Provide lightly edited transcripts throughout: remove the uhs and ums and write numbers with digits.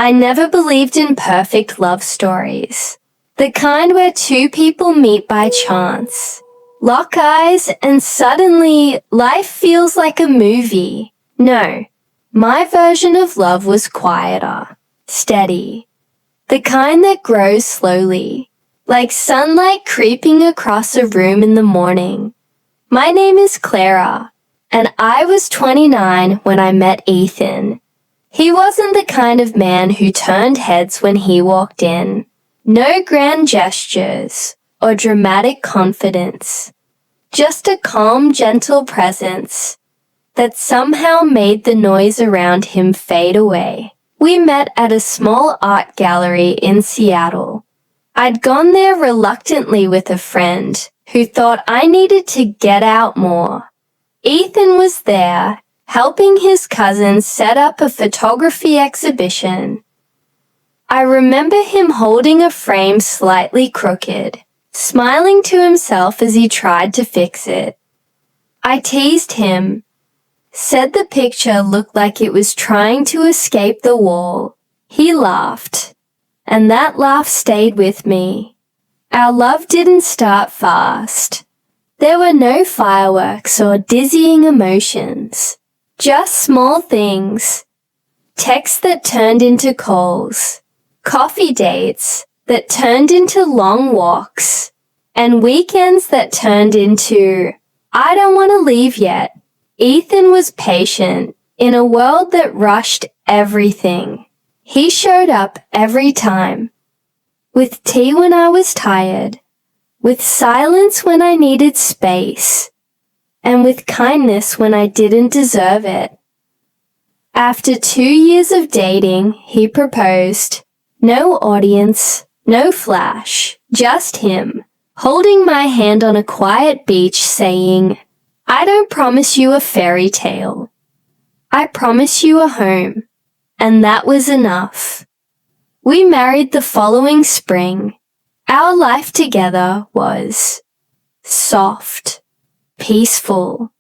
I never believed in perfect love stories. The kind where two people meet by chance, lock eyes, and suddenly life feels like a movie. No, my version of love was quieter, steady. The kind that grows slowly, like sunlight creeping across a room in the morning. My name is Clara, and I was 29 when I met Ethan. He wasn't the kind of man who turned heads when he walked in. No grand gestures or dramatic confidence. Just a calm, gentle presence that somehow made the noise around him fade away. We met at a small art gallery in Seattle. I'd gone there reluctantly with a friend who thought I needed to get out more. Ethan was there, helping his cousin set up a photography exhibition. I remember him holding a frame slightly crooked, smiling to himself as he tried to fix it. I teased him, said the picture looked like it was trying to escape the wall. He laughed, and that laugh stayed with me. Our love didn't start fast. There were no fireworks or dizzying emotions, just small things. Texts that turned into calls, coffee dates that turned into long walks, and weekends that turned into, I don't want to leave yet. Ethan was patient in a world that rushed everything. He showed up every time, with tea when I was tired, with silence when I needed space, and with kindness when I didn't deserve it. After 2 years of dating, he proposed. No audience, no flash, just him, holding my hand on a quiet beach saying, I don't promise you a fairy tale. I promise you a home. And that was enough. We married the following spring. Our life together was soft, peaceful.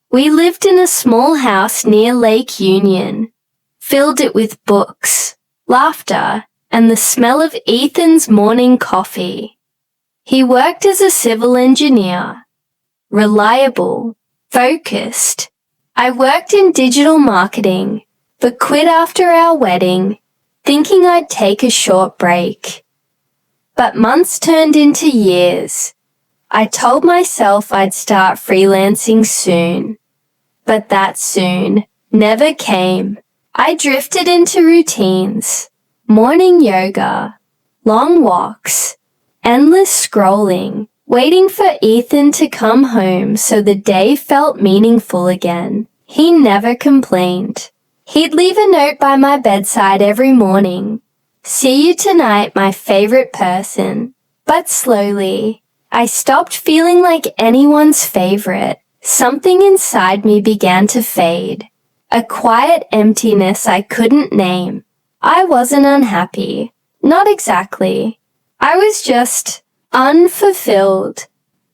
We lived in a small house near Lake Union, filled it with books, laughter, and the smell of Ethan's morning coffee. He worked as a civil engineer, reliable, focused. I worked in digital marketing, but quit after our wedding, thinking I'd take a short break. But months turned into years. I told myself I'd start freelancing soon, but that soon never came. I drifted into routines. Morning yoga, long walks, endless scrolling, waiting for Ethan to come home so the day felt meaningful again. He never complained. He'd leave a note by my bedside every morning. See you tonight, my favorite person. But slowly, I stopped feeling like anyone's favorite. Something inside me began to fade. A quiet emptiness I couldn't name. I wasn't unhappy. Not exactly. I was just unfulfilled.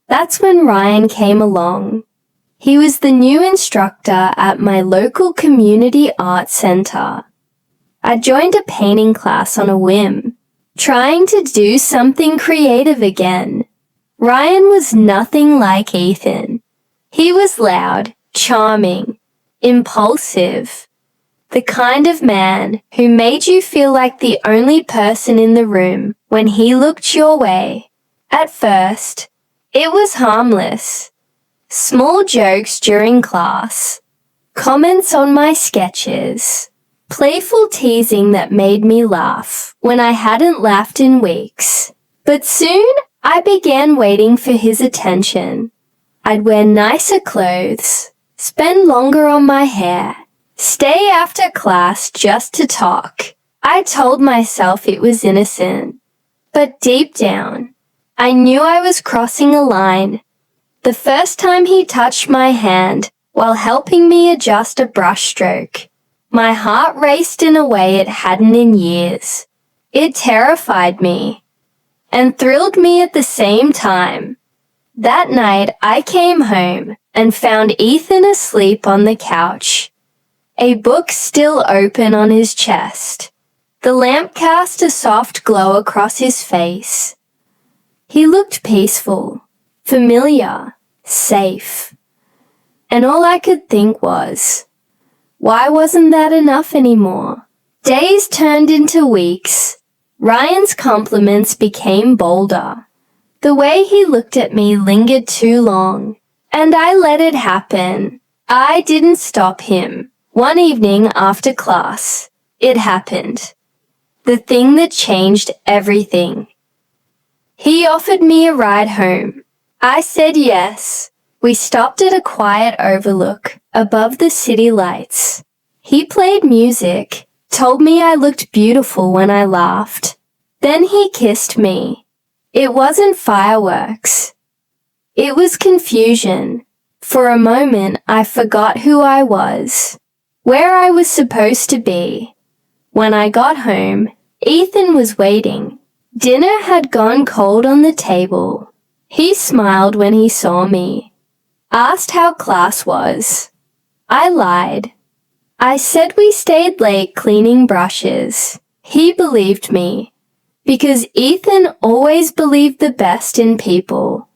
That's when Ryan came along. He was the new instructor at my local community art center. I joined a painting class on a whim, trying to do something creative again. Ryan was nothing like Ethan. He was loud, charming, impulsive. The kind of man who made you feel like the only person in the room when he looked your way. At first, it was harmless. Small jokes during class, comments on my sketches, playful teasing that made me laugh when I hadn't laughed in weeks. But soon, I began waiting for his attention. I'd wear nicer clothes, spend longer on my hair, stay after class just to talk. I told myself it was innocent, but deep down, I knew I was crossing a line. The first time he touched my hand while helping me adjust a brushstroke, my heart raced in a way it hadn't in years. It terrified me and thrilled me at the same time. That night, I came home and found Ethan asleep on the couch, a book still open on his chest. The lamp cast a soft glow across his face. He looked peaceful, familiar, safe. And all I could think was, why wasn't that enough anymore? Days turned into weeks. Ryan's compliments became bolder. The way he looked at me lingered too long, and I let it happen. I didn't stop him. One evening after class, it happened. The thing that changed everything. He offered me a ride home. I said yes. We stopped at a quiet overlook above the city lights. He played music, told me I looked beautiful when I laughed. Then he kissed me. It wasn't fireworks. It was confusion. For a moment, I forgot who I was, where I was supposed to be. When I got home, Ethan was waiting. Dinner had gone cold on the table. He smiled when he saw me, asked how class was. I lied. I said we stayed late cleaning brushes. He believed me, because Ethan always believed the best in people.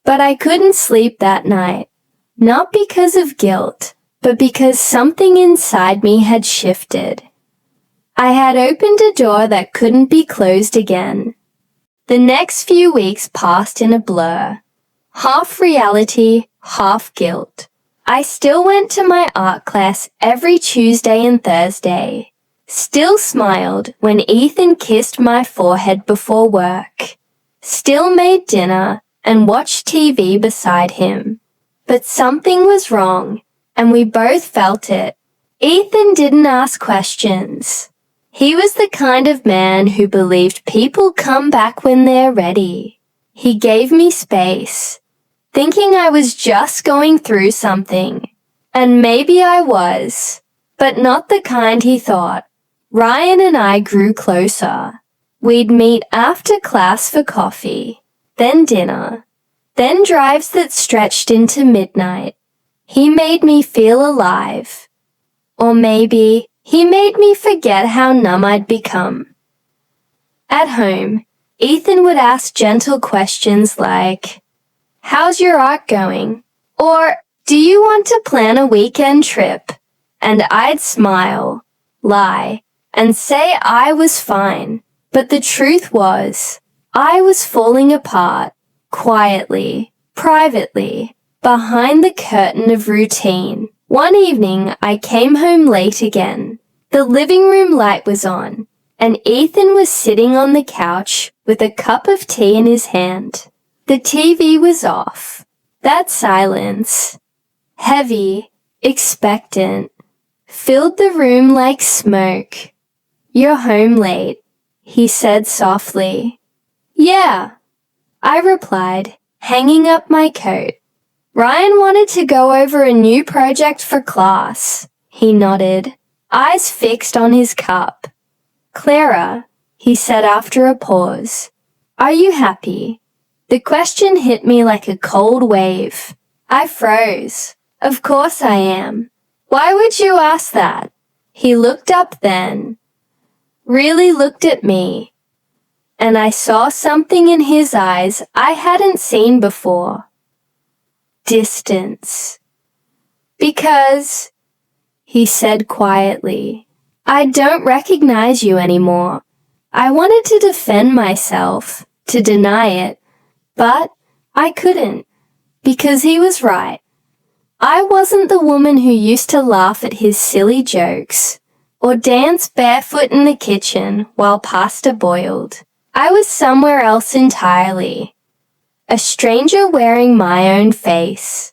But I couldn't sleep that night, not because of guilt, but because something inside me had shifted. I had opened a door that couldn't be closed again. The next few weeks passed in a blur, half reality, half guilt. I still went to my art class every Tuesday and Thursday, still smiled when Ethan kissed my forehead before work, still made dinner and watched TV beside him. But something was wrong, and we both felt it. Ethan didn't ask questions. He was the kind of man who believed people come back when they're ready. He gave me space, thinking I was just going through something. And maybe I was, but not the kind he thought. Ryan and I grew closer. We'd meet after class for coffee, then dinner, then drives that stretched into midnight. He made me feel alive. Or maybe he made me forget how numb I'd become. At home, Ethan would ask gentle questions like, "How's your art going?" Or, "Do you want to plan a weekend trip?" And I'd smile, lie, and say I was fine. But the truth was, I was falling apart, quietly, privately, behind the curtain of routine. One evening, I came home late again. The living room light was on, and Ethan was sitting on the couch with a cup of tea in his hand. The TV was off. That silence, heavy, expectant, filled the room like smoke. "You're home late," he said softly. "Yeah," I replied, hanging up my coat. "Ryan wanted to go over a new project for class." He nodded, eyes fixed on his cup. "Clara," he said after a pause, "are you happy?" The question hit me like a cold wave. I froze. "Of course I am." "Why would you ask that?" He looked up then, really looked at me, and I saw something in his eyes I hadn't seen before. Distance. "Because," he said quietly, "I don't recognize you anymore." I wanted to defend myself, to deny it, but I couldn't, because he was right. I wasn't the woman who used to laugh at his silly jokes, or dance barefoot in the kitchen while pasta boiled. I was somewhere else entirely. A stranger wearing my own face.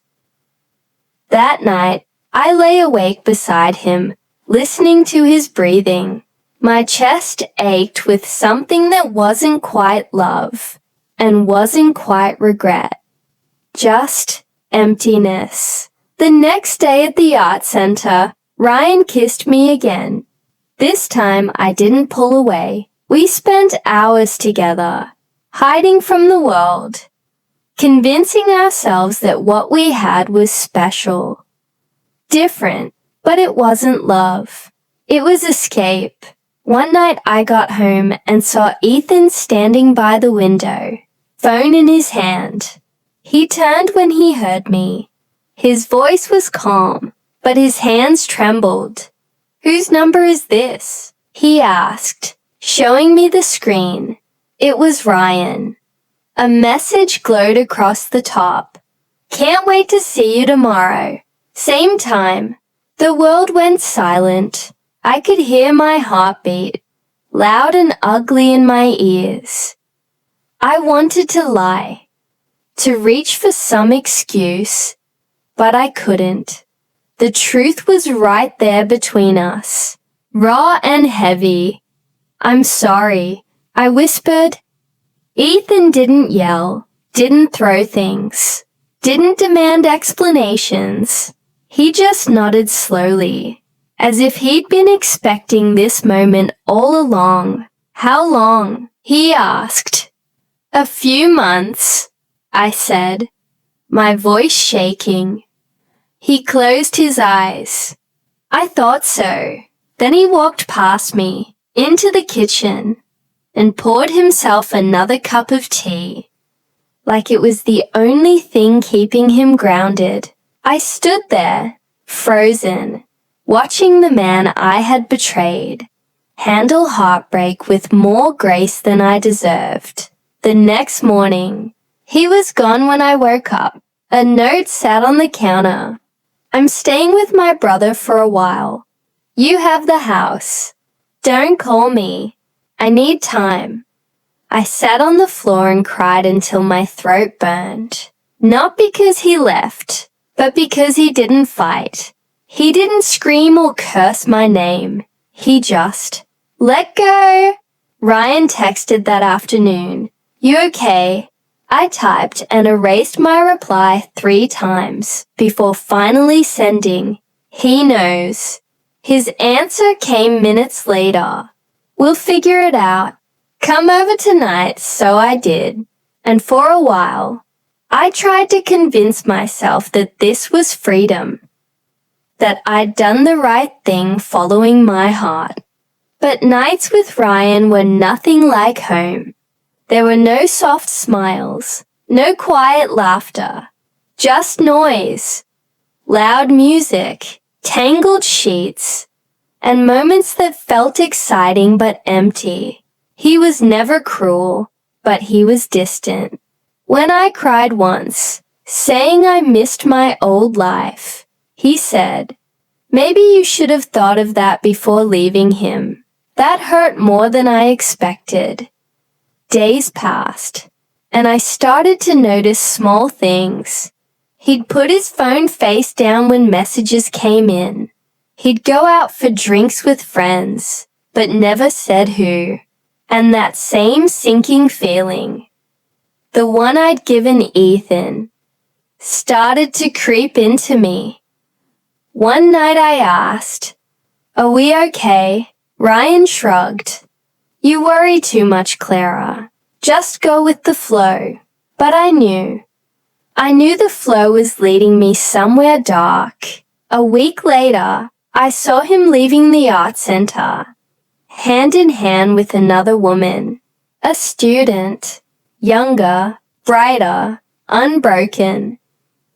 That night, I lay awake beside him, listening to his breathing. My chest ached with something that wasn't quite love, and wasn't quite regret. Just emptiness. The next day at the art center, Ryan kissed me again. This time I didn't pull away. We spent hours together, hiding from the world, convincing ourselves that what we had was special. Different, but it wasn't love. It was escape. One night I got home and saw Ethan standing by the window, phone in his hand. He turned when he heard me. His voice was calm, but his hands trembled. "Whose number is this?" he asked, showing me the screen. It was Ryan. A message glowed across the top. "Can't wait to see you tomorrow. Same time." The world went silent. I could hear my heartbeat, loud and ugly in my ears. I wanted to lie, to reach for some excuse, but I couldn't. The truth was right there between us, raw and heavy. "I'm sorry," I whispered. Ethan didn't yell, didn't throw things, didn't demand explanations. He just nodded slowly, as if he'd been expecting this moment all along. "How long?" he asked. "A few months," I said, my voice shaking. He closed his eyes. I thought so. Then he walked past me, into the kitchen, and poured himself another cup of tea, like it was the only thing keeping him grounded. I stood there, frozen, watching the man I had betrayed handle heartbreak with more grace than I deserved. The next morning, he was gone when I woke up. A note sat on the counter. "I'm staying with my brother for a while. You have the house. Don't call me. I need time." I sat on the floor and cried until my throat burned. Not because he left, but because he didn't fight. He didn't scream or curse my name. He just let go. Ryan texted that afternoon. "You okay?" I typed and erased my reply 3 times before finally sending, "He knows." His answer came minutes later. "We'll figure it out. Come over tonight." So I did. And for a while, I tried to convince myself that this was freedom, that I'd done the right thing following my heart. But nights with Ryan were nothing like home. There were no soft smiles, no quiet laughter, just noise, loud music, tangled sheets, and moments that felt exciting but empty. He was never cruel, but he was distant. When I cried once, saying I missed my old life, he said, "Maybe you should have thought of that before leaving him." That hurt more than I expected. Days passed, and I started to notice small things. He'd put his phone face down when messages came in. He'd go out for drinks with friends, but never said who. And that same sinking feeling, the one I'd given Ethan, started to creep into me. One night I asked, "Are we okay?" Ryan shrugged. "You worry too much, Clara. Just go with the flow." But I knew the flow was leading me somewhere dark. A week later, I saw him leaving the art center, hand in hand with another woman, a student, younger, brighter, unbroken.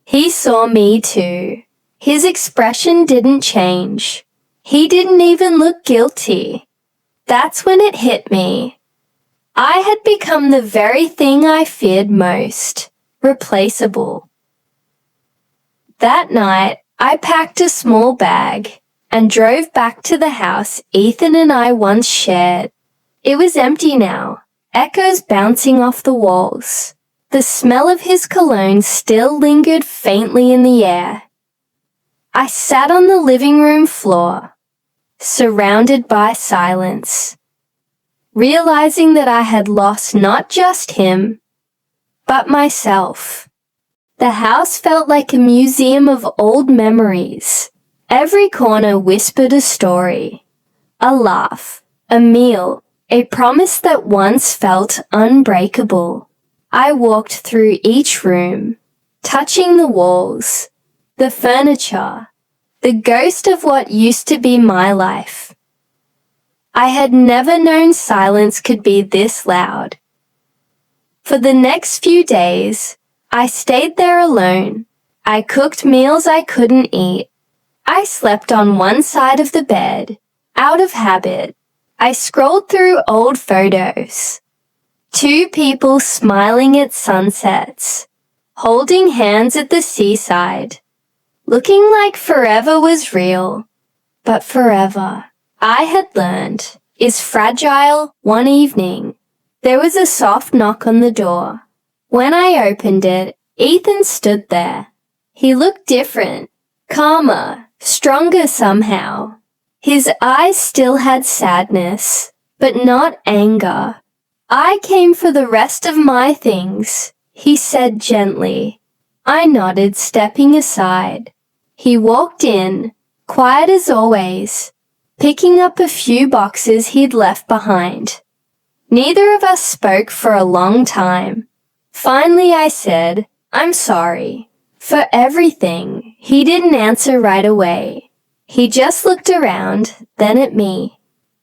He saw me too. His expression didn't change. He didn't even look guilty. That's when it hit me. I had become the very thing I feared most, replaceable. That night, I packed a small bag and drove back to the house Ethan and I once shared. It was empty now, echoes bouncing off the walls. The smell of his cologne still lingered faintly in the air. I sat on the living room floor, surrounded by silence, realizing that I had lost not just him, but myself. The house felt like a museum of old memories. Every corner whispered a story, a laugh, a meal, a promise that once felt unbreakable. I walked through each room, touching the walls, the furniture, the ghost of what used to be my life. I had never known silence could be this loud. For the next few days, I stayed there alone. I cooked meals I couldn't eat. I slept on one side of the bed, out of habit. I scrolled through old photos. Two people smiling at sunsets, holding hands at the seaside, looking like forever was real. But forever, I had learned, is fragile. One evening, there was a soft knock on the door. When I opened it, Ethan stood there. He looked different, calmer, stronger somehow. His eyes still had sadness, but not anger. I came for the rest of my things, he said gently. I nodded, stepping aside. He walked in, quiet as always, picking up a few boxes he'd left behind. Neither of us spoke for a long time. Finally, I said, I'm sorry for everything. He didn't answer right away. He just looked around, then at me.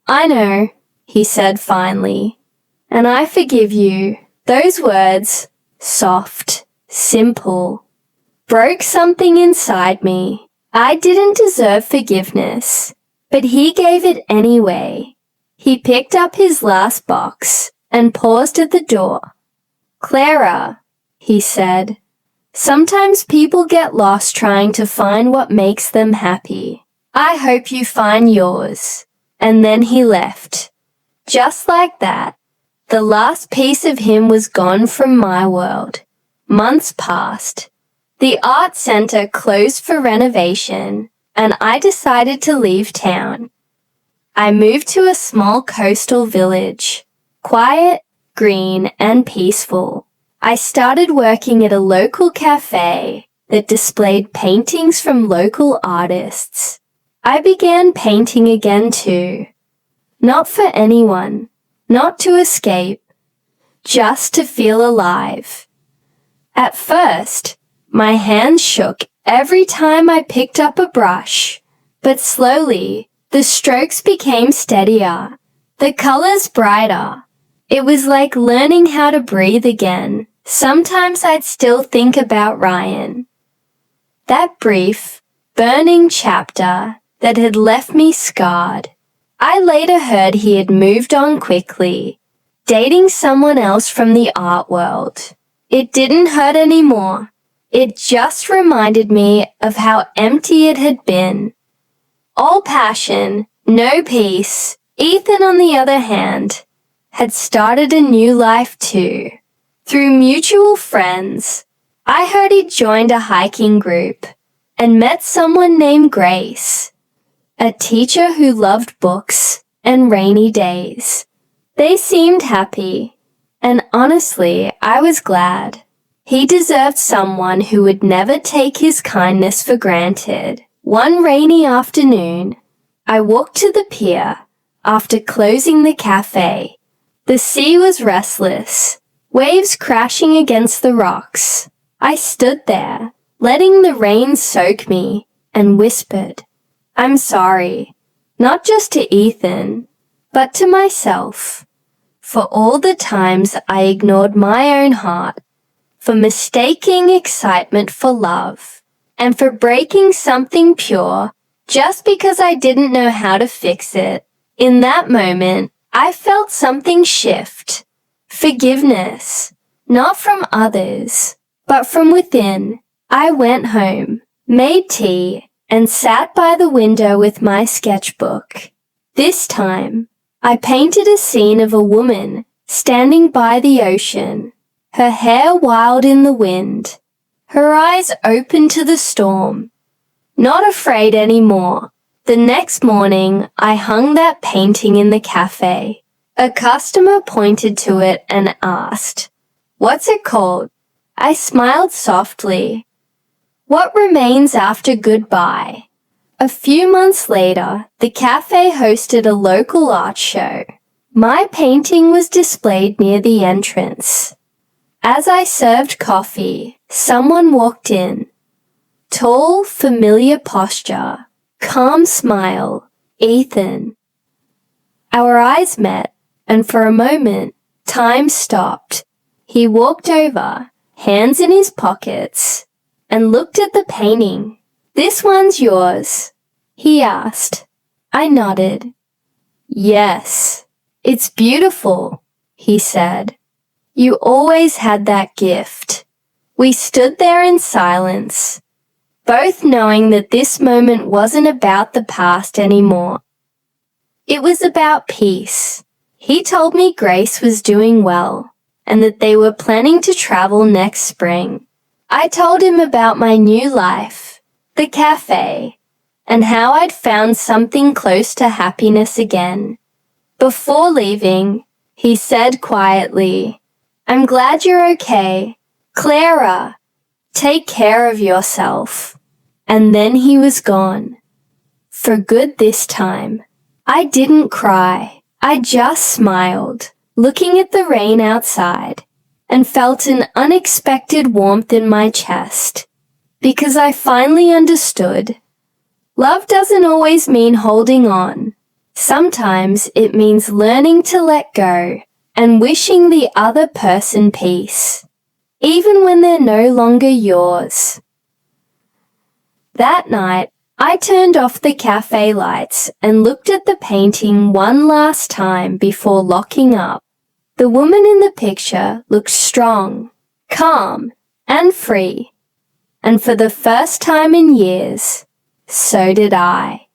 I know, he said finally, and I forgive you. Those words, soft, simple, broke something inside me. I didn't deserve forgiveness, but he gave it anyway. He picked up his last box and paused at the door. Clara, he said, sometimes people get lost trying to find what makes them happy. I hope you find yours. And then he left. Just like that, the last piece of him was gone from my world. Months passed. The art center closed for renovation, and I decided to leave town. I moved to a small coastal village, quiet, green, and peaceful. I started working at a local cafe that displayed paintings from local artists. I began painting again too. Not for anyone, not to escape, just to feel alive. At first, my hands shook every time I picked up a brush, but slowly, the strokes became steadier, the colors brighter. It was like learning how to breathe again. Sometimes I'd still think about Ryan. That brief, burning chapter that had left me scarred. I later heard he had moved on quickly, dating someone else from the art world. It didn't hurt anymore. It just reminded me of how empty it had been. All passion, no peace. Ethan, on the other hand, had started a new life too. Through mutual friends, I heard he'd joined a hiking group and met someone named Grace, a teacher who loved books and rainy days. They seemed happy, and honestly, I was glad. He deserved someone who would never take his kindness for granted. One rainy afternoon, I walked to the pier after closing the cafe. The sea was restless, waves crashing against the rocks. I stood there, letting the rain soak me, and whispered, I'm sorry, not just to Ethan, but to myself, for all the times I ignored my own heart, for mistaking excitement for love, and for breaking something pure just because I didn't know how to fix it. In that moment, I felt something shift. Forgiveness, not from others, but from within. I went home, made tea, and sat by the window with my sketchbook. This time, I painted a scene of a woman standing by the ocean, her hair wild in the wind, her eyes open to the storm, not afraid anymore. The next morning, I hung that painting in the cafe. A customer pointed to it and asked, What's it called? I smiled softly. What remains after goodbye? A few months later, the cafe hosted a local art show. My painting was displayed near the entrance. As I served coffee, someone walked in. Tall, familiar posture, calm smile, Ethan. Our eyes met, and for a moment, time stopped. He walked over, hands in his pockets, and looked at the painting. "This one's yours?" he asked. I nodded. "Yes, it's beautiful," he said. "You always had that gift." We stood there in silence, both knowing that this moment wasn't about the past anymore. It was about peace. He told me Grace was doing well, and that they were planning to travel next spring. I told him about my new life, the cafe, and how I'd found something close to happiness again. Before leaving, he said quietly, "I'm glad you're okay. Clara, take care of yourself." And then he was gone. For good this time. I didn't cry. I just smiled, looking at the rain outside, and felt an unexpected warmth in my chest, because I finally understood. Love doesn't always mean holding on. Sometimes it means learning to let go and wishing the other person peace, even when they're no longer yours. That night, I turned off the cafe lights and looked at the painting one last time before locking up. The woman in the picture looked strong, calm, and free. And for the first time in years, so did I.